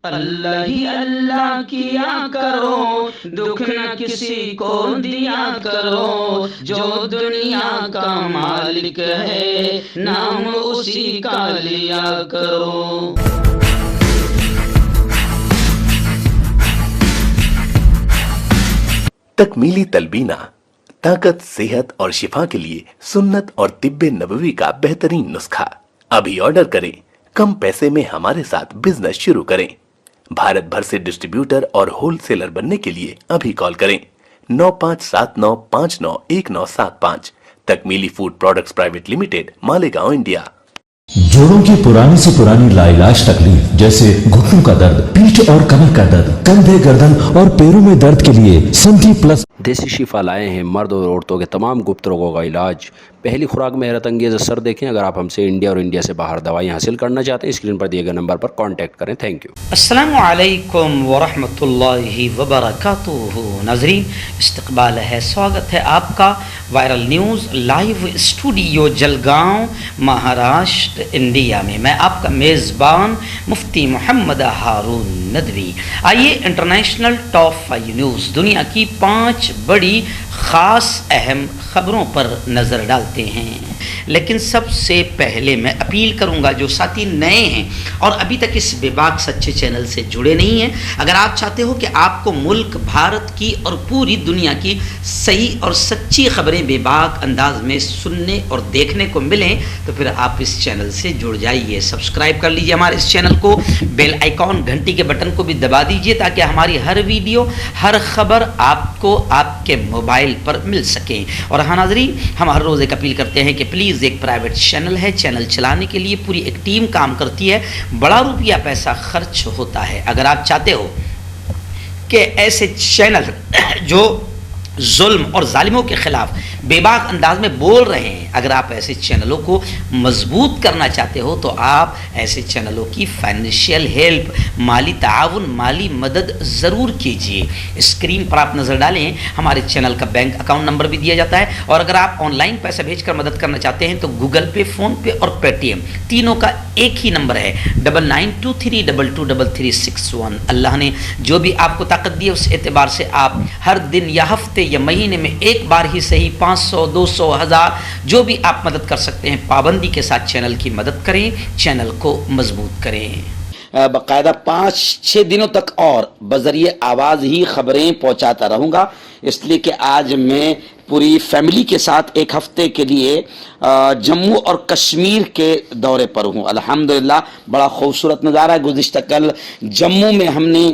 اللہ ہی اللہ کیا کرو، دکھ نہ کسی کو دیا کرو، جو دنیا کا مالک ہے نام اسی کا لیا کرو۔ تکمیلی تلبینہ طاقت، صحت اور شفا کے لیے سنت اور طب نبوی کا بہترین نسخہ۔ ابھی آرڈر کریں، کم پیسے میں ہمارے ساتھ بزنس شروع کریں۔ بھارت بھر سے ڈسٹریبیوٹر اور ہول سیلر بننے کے لیے ابھی کال کریں 9579591975۔ Takmeeli food products private limited, Malegaon, India. جوڑوں کی پرانی سے پرانی لاعلاج تکلیف جیسے گھٹنوں کا درد، پیٹھ اور کمر کا درد، کندھے، گردن اور پیروں میں درد کے لیے سنٹی پلس دیسی شفا لائے ہیں مرد اور عورتوں کے تمام گپت روگوں کا علاج۔ پہلی خوراک میں حیرت انگیز اثر دیکھیں۔ اگر آپ ہم سے انڈیا اور انڈیا سے باہر دوائیں حاصل کرنا چاہتے ہیں، اسکرین پر دیے گئے نمبر پر کانٹیکٹ کریں۔ Thank you. السلام علیکم ورحمۃ اللہ وبرکاتہ۔ ناظرین، استقبال ہے، سواگت ہے آپ کا viral news live studio Jalgaon, Maharashtra, India میں۔ میں آپ کا میزبان مفتی محمد ہارون ندوی۔ آئیے انٹرنیشنل ٹاپ 5 نیوز، دنیا کی 5 بڑی خاص اہم خبروں پر نظر ڈالتے ہیں۔ لیکن سب سے پہلے میں اپیل کروں گا جو ساتھی نئے ہیں اور ابھی تک اس بے باک سچے چینل سے جڑے نہیں ہیں، اگر آپ چاہتے ہو کہ آپ کو ملک، بھارت کی اور پوری دنیا کی صحیح اور سچی خبریں بے باک انداز میں سننے اور دیکھنے کو ملیں، تو پھر آپ اس چینل سے جڑ جائیے۔ سبسکرائب کر لیجیے ہمارے اس چینل کو، بیل آئیکن گھنٹی کے بٹن کو بھی دبا دیجیے تاکہ ہماری ہر ویڈیو، ہر خبر آپ کو آپ کے موبائل پر مل سکیں۔ اور ہاں ناظرین، ہم ہر روز ایک اپیل کرتے ہیں کہ پلیز، ایک پرائیویٹ چینل ہے، چینل چلانے کے لیے پوری ایک ٹیم کام کرتی ہے، بڑا روپیہ پیسہ خرچ ہوتا ہے۔ اگر آپ چاہتے ہو کہ ایسے چینل جو ظلم اور ظالموں کے خلاف بے باک انداز میں بول رہے ہیں، اگر آپ ایسے چینلوں کو مضبوط کرنا چاہتے ہو تو آپ ایسے چینلوں کی فائنینشیل ہیلپ، مالی تعاون، مالی مدد ضرور کیجیے۔ اسکرین پر آپ نظر ڈالیں، ہمارے چینل کا بینک اکاؤنٹ نمبر بھی دیا جاتا ہے، اور اگر آپ آن لائن پیسہ بھیج کر مدد کرنا چاہتے ہیں تو گوگل پے، فون پے اور پے ٹی ایم تینوں کا ایک ہی نمبر ہے 9923223361۔ اللہ نے جو بھی آپ کو طاقت دی ہے اس اعتبار سے آپ ہر دن یا ہفتے یا مہینے میں ایک بار ہی صحیح 500، 200، 1000 جو بھی آپ مدد کر سکتے ہیں، پابندی کے ساتھ چینل کی مدد کریں، چینل کو مضبوط کریں۔ باقاعدہ 5-6 دنوں تک اور بذریعہ آواز ہی خبریں پہنچاتا رہوں گا، اس لیے کہ آج میں پوری فیملی کے ساتھ ایک ہفتے کے لیے جموں اور کشمیر کے دورے پر ہوں۔ الحمدللہ بڑا خوبصورت نظارہ ہے۔ گزشتہ کل جموں میں ہم نے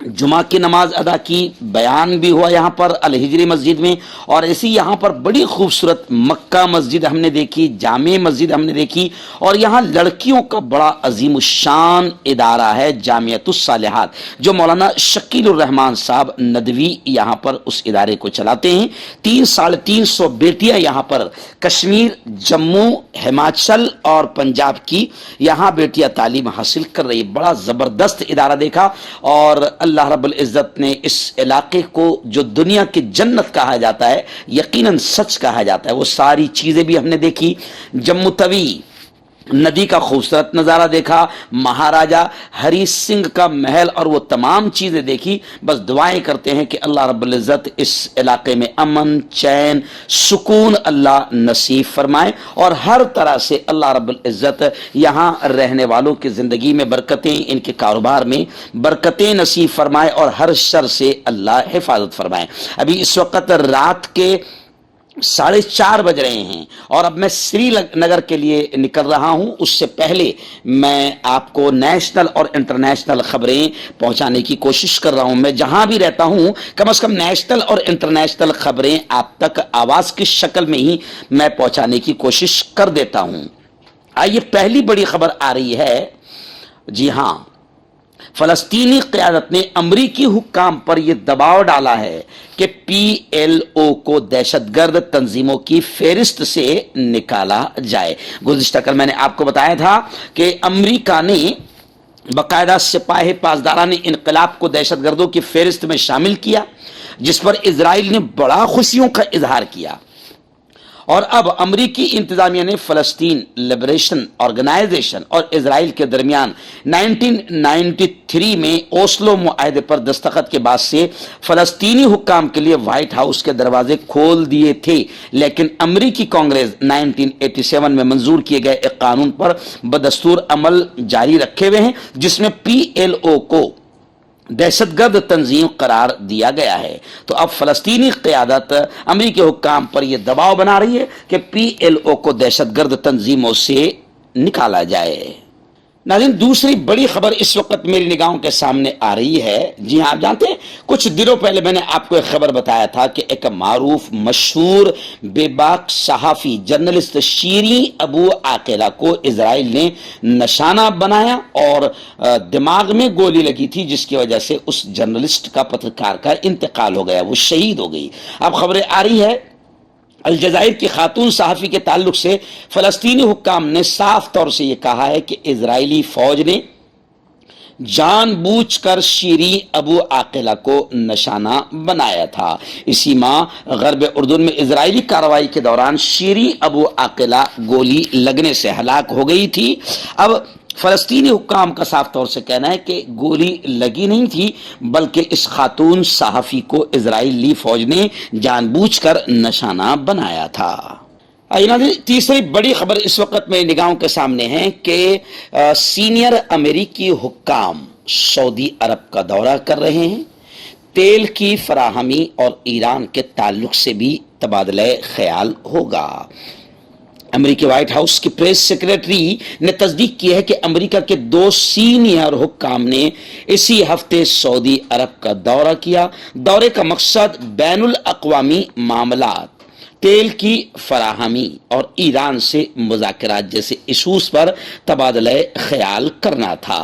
جمعہ کی نماز ادا کی، بیان بھی ہوا یہاں پر الہجری مسجد میں، اور ایسی یہاں پر بڑی خوبصورت مکہ مسجد ہم نے دیکھی، جامع مسجد ہم نے دیکھی، اور یہاں لڑکیوں کا بڑا عظیم الشان ادارہ ہے جامعۃ الصالحات، جو مولانا شکیل الرحمان صاحب ندوی یہاں پر اس ادارے کو چلاتے ہیں۔ 300-350 بیٹیاں یہاں پر کشمیر، جموں، ہماچل اور پنجاب کی یہاں بیٹیاں تعلیم حاصل کر رہی، بڑا زبردست ادارہ دیکھا، اور اللہ رب العزت نے اس علاقے کو جو دنیا کی جنت کہا جاتا ہے، یقیناً سچ کہا جاتا ہے، وہ ساری چیزیں بھی ہم نے دیکھی۔ جموں توی ندی کا خوبصورت نظارہ دیکھا، مہاراجہ ہری سنگھ کا محل اور وہ تمام چیزیں دیکھی۔ بس دعائیں کرتے ہیں کہ اللہ رب العزت اس علاقے میں امن، چین، سکون اللہ نصیب فرمائے، اور ہر طرح سے اللہ رب العزت یہاں رہنے والوں کی زندگی میں برکتیں، ان کے کاروبار میں برکتیں نصیب فرمائے، اور ہر شر سے اللہ حفاظت فرمائے۔ ابھی اس وقت رات کے 4:30 بج رہے ہیں، اور اب میں سری نگر کے لیے نکل رہا ہوں۔ اس سے پہلے میں آپ کو نیشنل اور انٹرنیشنل خبریں پہنچانے کی کوشش کر رہا ہوں۔ میں جہاں بھی رہتا ہوں کم از کم نیشنل اور انٹرنیشنل خبریں آپ تک آواز کی شکل میں ہی میں پہنچانے کی کوشش کر دیتا ہوں۔ آئیے پہلی بڑی خبر آ رہی ہے، جی ہاں، فلسطینی قیادت نے امریکی حکام پر یہ دباؤ ڈالا ہے کہ PLO کو دہشت گرد تنظیموں کی فہرست سے نکالا جائے۔ گزشتہ کل میں نے آپ کو بتایا تھا کہ امریکہ نے باقاعدہ سپاہ پاسداران انقلاب کو دہشت گردوں کی فہرست میں شامل کیا، جس پر اسرائیل نے بڑا خوشیوں کا اظہار کیا، اور اب امریکی انتظامیہ نے فلسطین لبریشن آرگنائزیشن اور اسرائیل کے درمیان 1993 میں اوسلو معاہدے پر دستخط کے بعد سے فلسطینی حکام کے لیے وائٹ ہاؤس کے دروازے کھول دیے تھے، لیکن امریکی کانگریس 1987 میں منظور کیے گئے ایک قانون پر بدستور عمل جاری رکھے ہوئے ہیں جس میں PLO کو دہشت گرد تنظیم قرار دیا گیا ہے۔ تو اب فلسطینی قیادت امریکی حکام پر یہ دباؤ بنا رہی ہے کہ PLO کو دہشت گرد تنظیموں سے نکالا جائے۔ ناظرین، دوسری بڑی خبر اس وقت میری نگاہوں کے سامنے آ رہی ہے۔ جی ہاں، آپ جانتے ہیں کچھ دنوں پہلے میں نے آپ کو ایک خبر بتایا تھا کہ ایک معروف مشہور بے باک صحافی جرنلسٹ شیریں ابو عاقلہ کو اسرائیل نے نشانہ بنایا اور دماغ میں گولی لگی تھی، جس کی وجہ سے اس جرنلسٹ کا، پترکار کا انتقال ہو گیا، وہ شہید ہو گئی۔ اب خبریں آ رہی ہے الجزائر کی خاتون صحافی کے تعلق سے فلسطینی حکام نے صاف طور سے یہ کہا ہے کہ اسرائیلی فوج نے جان بوجھ کر شیریں ابو عاقلہ کو نشانہ بنایا تھا۔ اسی ماہ غرب اردن میں اسرائیلی کارروائی کے دوران شیریں ابو عاقلہ گولی لگنے سے ہلاک ہو گئی تھی۔ اب فلسطینی حکام کا صاف طور سے کہنا ہے کہ گولی لگی نہیں تھی، بلکہ اس خاتون صحافی کو اسرائیلی فوج نے جان بوجھ کر نشانہ بنایا تھا۔ تیسری بڑی خبر اس وقت میں نگاہوں کے سامنے ہے کہ سینئر امریکی حکام سعودی عرب کا دورہ کر رہے ہیں۔ تیل کی فراہمی اور ایران کے تعلق سے بھی تبادلہ خیال ہوگا۔ امریکی وائٹ ہاؤس کی پریس سیکریٹری نے تصدیق کی ہے کہ امریکہ کے 2 سینئر حکام نے اسی ہفتے سعودی عرب کا دورہ کیا۔ دورے کا مقصد بین الاقوامی معاملات، تیل کی فراہمی اور ایران سے مذاکرات جیسے ایشوز پر تبادلہ خیال کرنا تھا۔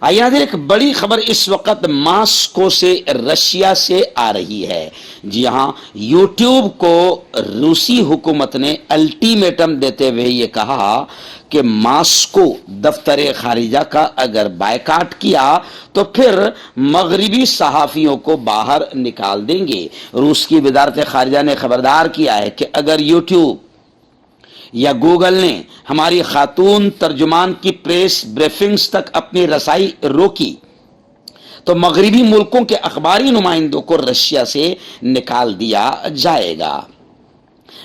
آئیے ایک بڑی خبر اس وقت ماسکو سے، رشیا سے آ رہی ہے۔ جی ہاں، یوٹیوب کو روسی حکومت نے الٹیمیٹم دیتے ہوئے یہ کہا کہ ماسکو دفتر خارجہ کا اگر بائیکاٹ کیا تو پھر مغربی صحافیوں کو باہر نکال دیں گے۔ روس کی وزارت خارجہ نے خبردار کیا ہے کہ اگر یوٹیوب یا گوگل نے ہماری خاتون ترجمان کی پریس بریفنگز تک اپنی رسائی روکی تو مغربی ملکوں کے اخباری نمائندوں کو رشیا سے نکال دیا جائے گا۔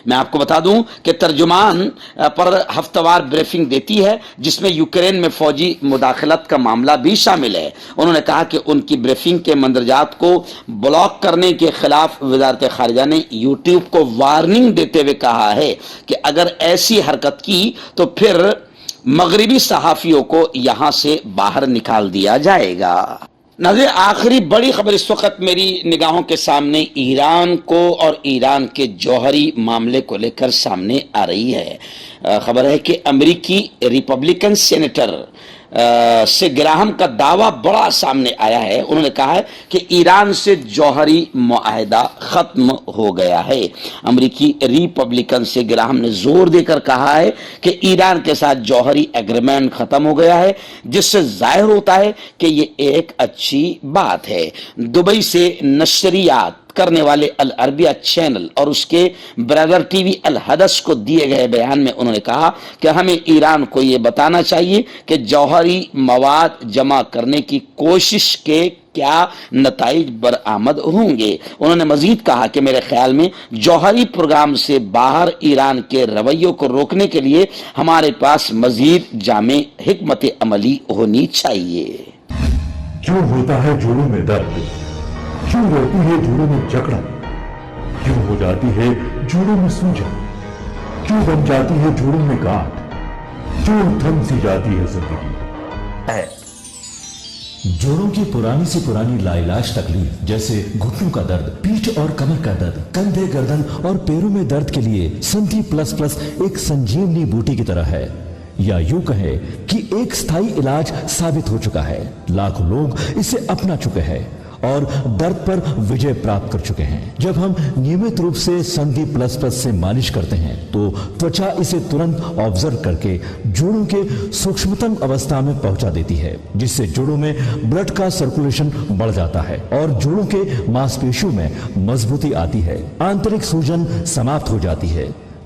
میں آپ کو بتا دوں کہ ترجمان پر ہفتہ وار بریفنگ دیتی ہے جس میں یوکرین میں فوجی مداخلت کا معاملہ بھی شامل ہے۔ انہوں نے کہا کہ ان کی بریفنگ کے مندرجات کو بلاک کرنے کے خلاف وزارت خارجہ نے یوٹیوب کو وارننگ دیتے ہوئے کہا ہے کہ اگر ایسی حرکت کی تو پھر مغربی صحافیوں کو یہاں سے باہر نکال دیا جائے گا۔ ناظرین، آخری بڑی خبر اس وقت میری نگاہوں کے سامنے ایران کو اور ایران کے جوہری معاملے کو لے کر سامنے آ رہی ہے۔ خبر ہے کہ امریکی ریپبلکن سینیٹر سے گراہم کا دعویٰ بڑا سامنے آیا ہے۔ انہوں نے کہا ہے کہ ایران سے جوہری معاہدہ ختم ہو گیا ہے۔ امریکی ریپبلکن سے گراہم نے زور دے کر کہا ہے کہ ایران کے ساتھ جوہری ایگریمنٹ ختم ہو گیا ہے، جس سے ظاہر ہوتا ہے کہ یہ ایک اچھی بات ہے۔ دبئی سے نشریات کرنے والے العربیہ چینل اور اس کے برادر ٹی وی الحدث کو دیے گئے بیان میں انہوں نے کہا کہ ہمیں ایران کو یہ بتانا چاہیے کہ جوہری مواد جمع کرنے کی کوشش کے کیا نتائج برآمد ہوں گے۔ انہوں نے مزید کہا کہ میرے خیال میں جوہری پروگرام سے باہر ایران کے رویوں کو روکنے کے لیے ہمارے پاس مزید جامع حکمت عملی ہونی چاہیے۔ کیوں ہوتا ہے جوڑوں میں درد؟ کیوں رہتی ہے جوڑوں میں جکڑن؟ کیوں ہو جاتی ہے جوڑوں میں سوجن؟ کیوں بن جاتی ہے جوڑوں میں گاٹھ؟ کیوں تھم سی جاتی ہے زندگی؟ جوڑوں کی پرانی سے پرانی لاعلاج تکلیف جیسے گھٹنوں کا درد، پیٹھ اور کمر کا درد، کندھے، گردن اور پیروں میں درد کے لیے سنتھی پلس پلس ایک سنجیونی بوٹی کی طرح ہے، یا یوں کہے کہ ایک ستھائی علاج ثابت ہو چکا ہے۔ لاکھوں لوگ اسے اپنا چکے ہیں اور درد پر وجے پراپت کر چکے ہیں۔ جب ہم نیمت روپ سے سندھی پلس پلس سے مالش کرتے ہیں تو توچا اسے ترنت آبزرو کر کے جوڑوں کے سوکشمتم اوستھا میں پہنچا دیتی ہے، جس سے جوڑوں میں بلڈ کا سرکولیشن بڑھ جاتا ہے اور جوڑوں کے ماس پیشیوں میں مضبوطی آتی ہے، آنترک سوجن سماپت ہو جاتی ہے،